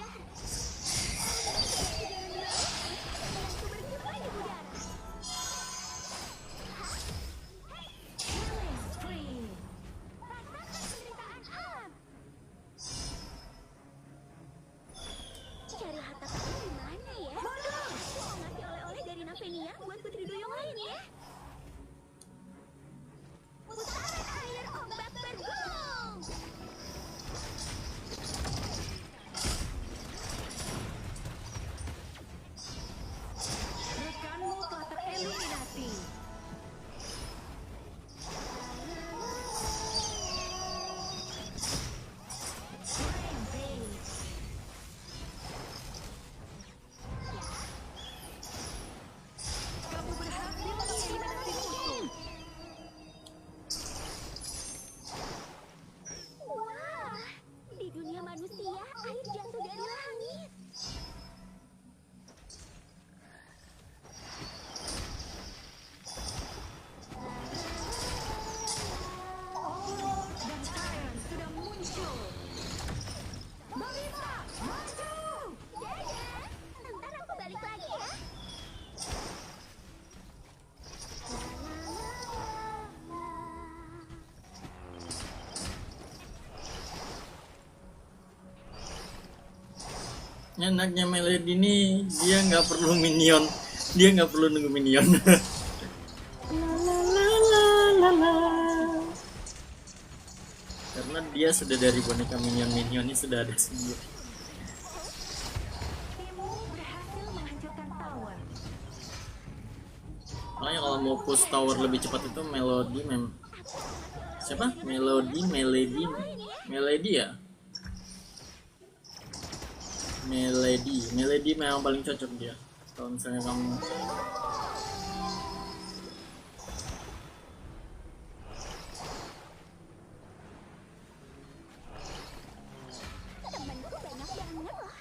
Cari harta karun di mana ya? Mau ngasih oleh-oleh dari Navenia buat putri duyung lain ya? Putaran air ombak bergulung. Rekanmu telah tereliminasi. Kamu berhasil mengeliminasi musuh. Wah, di dunia manusia air jatuh dari langit. Dan Karen sudah muncul. Marisa, maju! Dadah, ntar aku balik lagi ya. Enaknya Melody ini dia nggak perlu minion, dia nggak perlu nunggu minion. Karena dia sudah dari boneka minion-minionnya sudah ada sendiri. Timmu berhasil menghancurkan tower. Makanya kalau mau push tower lebih cepat itu siapa? Melody ya? Melody memang paling cocok dia kalau misalnya kamu Temanku banyak banget loh.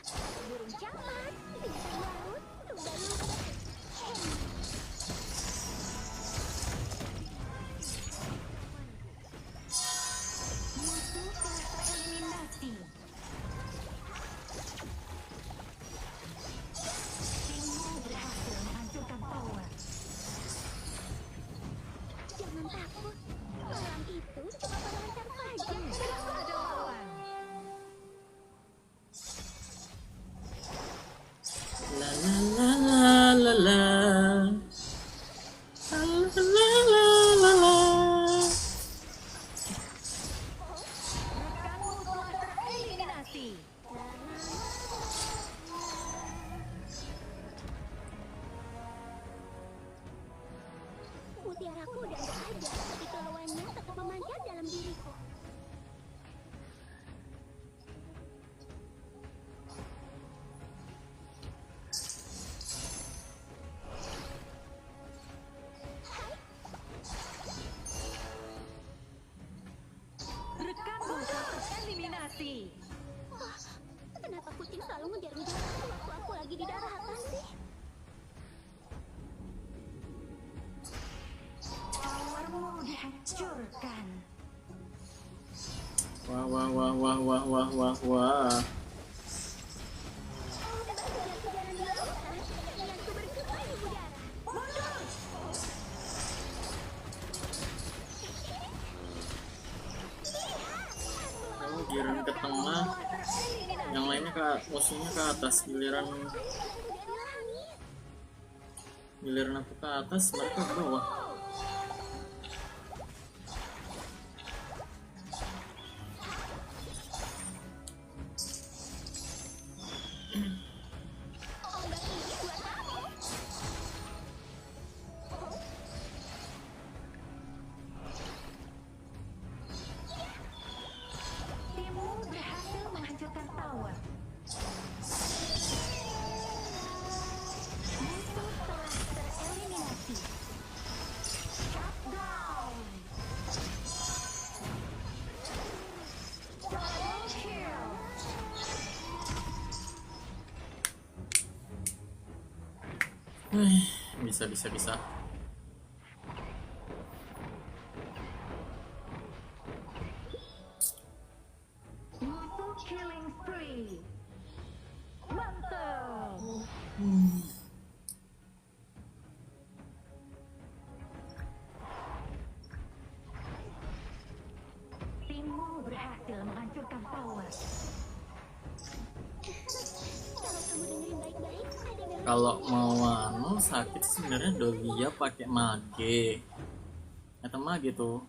Burung camat, bintang laut, lumba-lumba. Musuh telah tereliminasi. Timmu berhasil menghancurkan tower. Jangan takut. Orang itu cuma pengantar saja. Tidak ada lawan. la la la la la la la la la la. Rekanmu telah tereliminasi. Mutiaraku udah nggak ada, tapi kilauannya tetap memancar dalam diriku. Rekanmu telah tereliminasi. Wah, kenapa kucing selalu ngejar-ngejar aku waktu aku lagi di daratan sih? Towermu dihancurkan. Wah wah wah wah wah wah wah wah. Kejar-kejaran di lautan, denganku bergema di udara. Mundur! Kamu giliran ke tengah, yang lainnya ke musuhnya ke atas. Giliran aku ke atas, mereka ke bawah. Ombak ini buat kamu. Timmu berhasil menghancurkan tower. Musuh telah tereliminasi. Shutdown. Double kill. Bisa. Musuh killing spree. Mantap. Timmu berhasil menghancurkan tower. Kalau kamu dengerin baik-baik, ada yang Kalau mau anu sakit sebenarnya Dovia pakai mage atau mage tuh.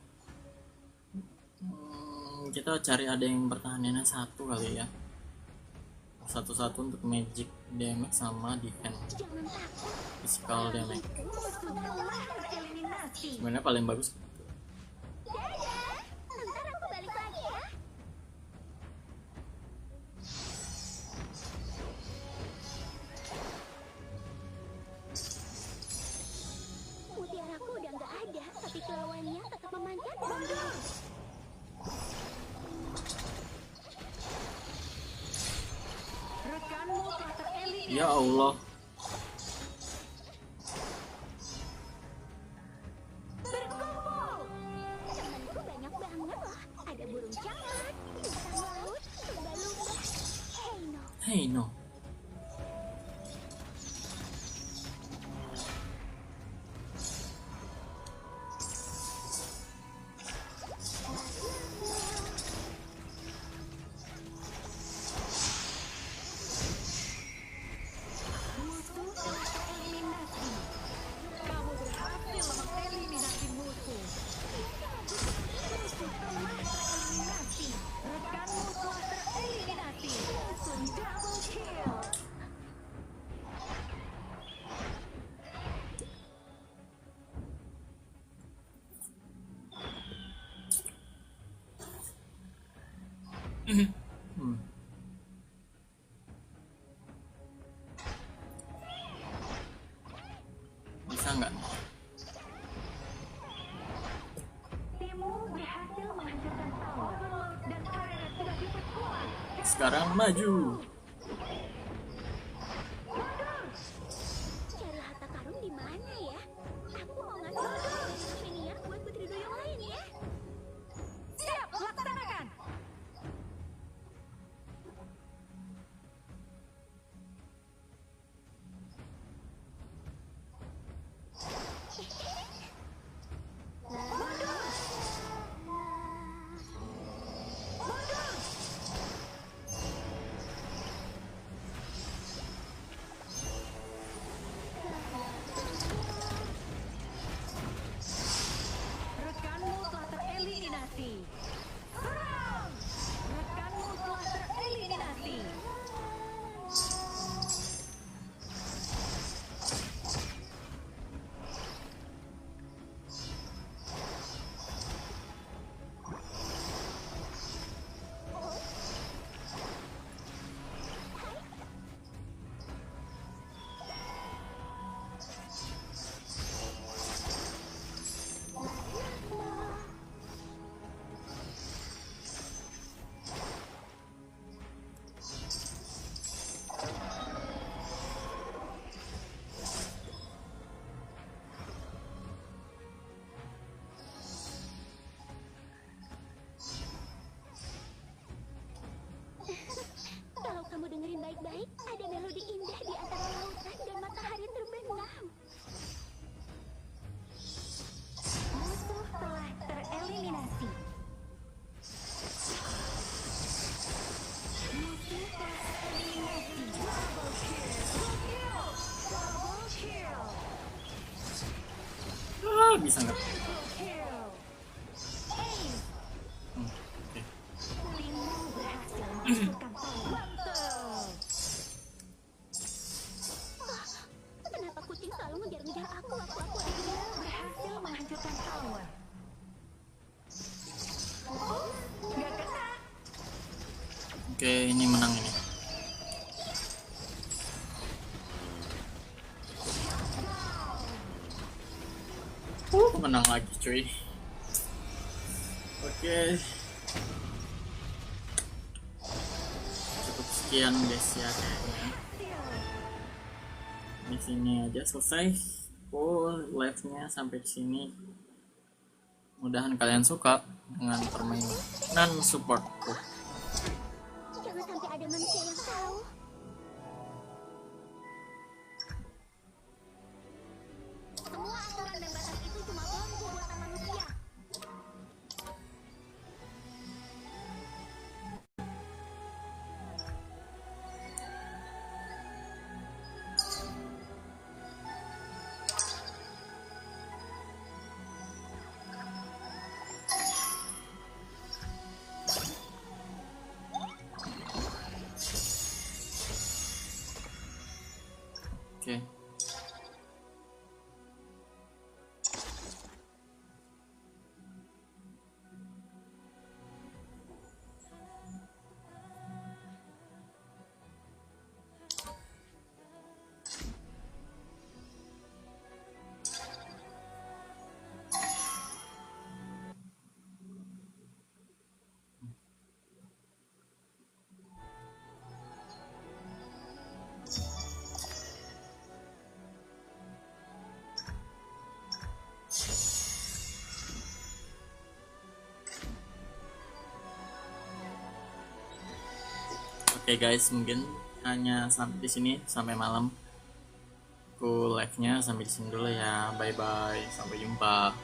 Kita cari ada yang pertahanannya satu kali ya. Satu-satu untuk magic damage sama defense jangan takut. physical damage. Musuh telah tereliminasi. Sebenarnya paling bagus. Dadah, ntar aku balik lagi ya. Mutiaraku udah nggak ada, tapi kilauannya tetap memancar dalam diri. Rekanmu telah tereliminasi. Ya Allah, Berkumpul. Temanku banyak banget loh. Ada burung camat, bintang laut, lumba-lumba. hey no. Musuh telah tereliminasi. Kamu berhasil mengeliminasi musuh. Musuh telah tereliminasi. Rekanmu telah tereliminasi. Langsung double kill. Hmm. sekarang maju. Cari harta karun di mana ya? Aku mau ngasih ini ya buat putri duyung lain ya. Siap, laksanakan. Rekanmu telah tereliminasi. Serang! Rekanmu telah tereliminasi. Kalau kamu dengerin baik-baik, ada melodi indah di antara lautan dan matahari terbenam. Musuh telah tereliminasi. Musuh telah tereliminasi. Double kill. Double kill. Bisa nggak? Double kill. Ace. Oke. Limu berhasil menghasilkan power. Mantul. Kenapa kucing selalu ngejar-ngejar aku waktu aku lagi berhasil menghancurkan tower? Gak kena. Oke, ini menang ini. Menang lagi cuy. Oke. Cukup sekian guys ya kayaknya. Di sini aja selesai. Live-nya sampai di sini. Mudahan kalian suka dengan permainan supportku. Jangan sampai ada manusia yang tahu. Semua aturan dan batas itu cuma bambu buatan manusia. Oke. Oke guys, mungkin hanya sampai di sini sampai malam. Aku live-nya sampai di sini dulu ya. Bye bye, sampai jumpa.